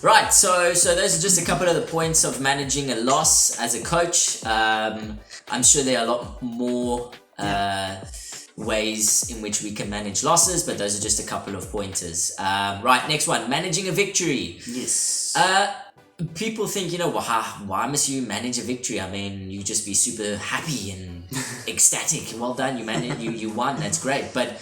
Right, so those are just a couple of the points of managing a loss as a coach. I'm sure there are a lot more ways in which we can manage losses, but those are just a couple of pointers. Right, next one, managing a victory. Yes. People think, why must you manage a victory? I mean, you just be super happy and ecstatic. Well done, you won, that's great. But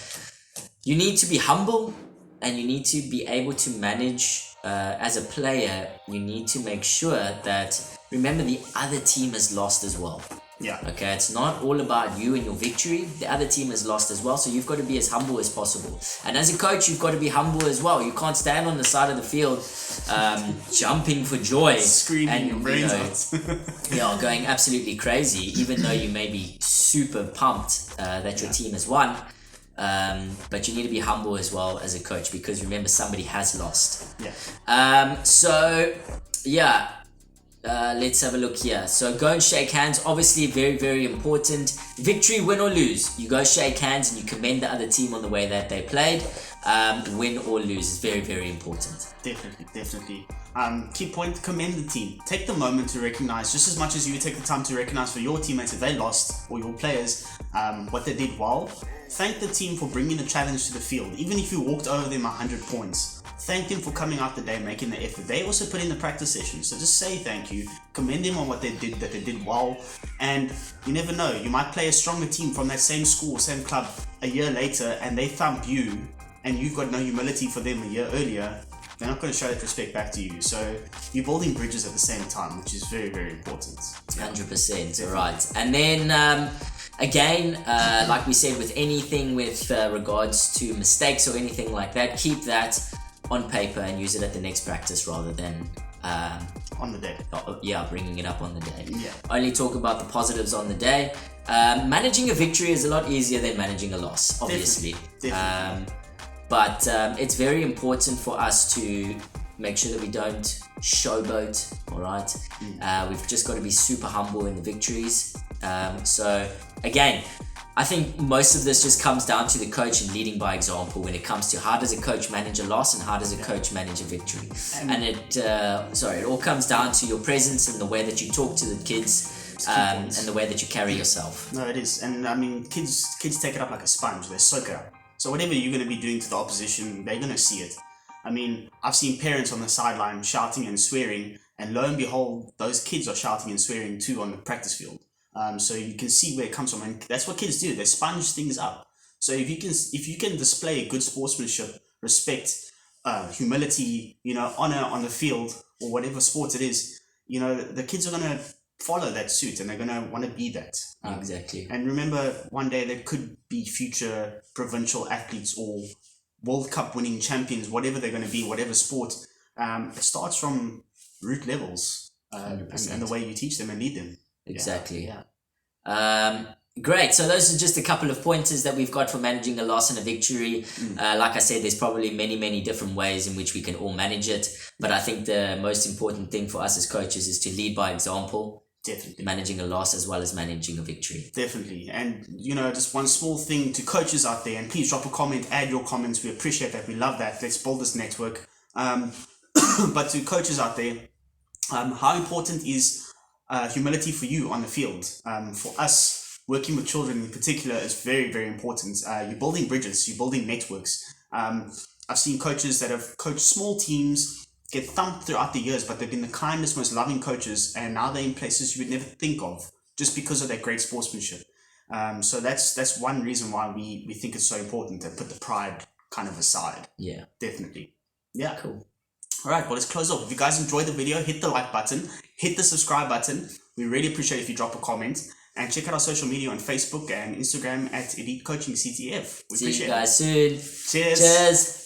you need to be humble, and you need to be able to manage as a player. You need to make sure that, remember, the other team has lost as well. Yeah. Okay, it's not all about you and your victory. The other team has lost as well, so you've got to be as humble as possible. And as a coach, you've got to be humble as well. You can't stand on the side of the field jumping for joy, screaming your brains out. Going absolutely crazy, even though you may be super pumped that your team has won. But you need to be humble as well as a coach, because remember, somebody has lost. Let's have a look here. So go and shake hands. Obviously, very, very important. Victory, win or lose, you go shake hands and you commend the other team on the way that they played. Win or lose is very, very important. Definitely. Key point, commend the team. Take the moment to recognize, just as much as you take the time to recognize for your teammates if they lost, or your players, what they did well. Thank the team for bringing the challenge to the field. Even if you walked over them 100 points, thank them for coming out the day, making the effort. They also put in the practice sessions, so just say thank you, commend them on what they did, that they did well. And you never know, you might play a stronger team from that same school, same club a year later, and they thump you, and you've got no humility for them a year earlier. They're not going to show that respect back to you. So you're building bridges at the same time, which is very, very important. 100%. All right. And then again, like we said, with anything with regards to mistakes or anything like that, keep that on paper and use it at the next practice rather than on the day. Bringing it up on the day. Yeah. Only talk about the positives on the day. Managing a victory is a lot easier than managing a loss, obviously. Definitely. But it's very important for us to make sure that we don't showboat, all right? We've just got to be super humble in the victories. So again, I think most of this just comes down to the coach and leading by example when it comes to how does a coach manage a loss and how does a coach manage a victory. And it all comes down to your presence and the way that you talk to the kids and the way that you carry yourself. No, it is. And I mean, kids take it up like a sponge. They soak it up. So whatever you're going to be doing to the opposition, they're going to see it. I mean, I've seen parents on the sideline shouting and swearing, and lo and behold, those kids are shouting and swearing too on the practice field. So you can see where it comes from, and that's what kids do. They sponge things up. So if you can display good sportsmanship, respect, humility, honor on the field or whatever sport it is, the kids are going to follow that suit and they're going to want to be that. Exactly. And remember, one day there could be future provincial athletes or World Cup winning champions, whatever they're going to be, whatever sport. It starts from root levels and the way you teach them and lead them. Exactly. Great. So those are just a couple of pointers that we've got for managing a loss and a victory. Like I said, there's probably many, many different ways in which we can all manage it. But I think the most important thing for us as coaches is to lead by example. Definitely. Managing a loss as well as managing a victory. Definitely. And, just one small thing to coaches out there, and please drop a comment, add your comments. We appreciate that. We love that. Let's build this network. But to coaches out there, how important is humility for you on the field? For us, working with children in particular is very, very important. You're building bridges, you're building networks. I've seen coaches that have coached small teams get thumped throughout the years, but they've been the kindest, most loving coaches, and now they're in places you would never think of just because of their great sportsmanship. So that's one reason why we think it's so important to put the pride kind of aside. Yeah. Definitely. Yeah. Cool. All right, well, let's close off. If you guys enjoyed the video, hit the like button, hit the subscribe button. We really appreciate if you drop a comment. And check out our social media on Facebook and Instagram at Elite Coaching CTF. We See appreciate you guys soon. Cheers. Cheers.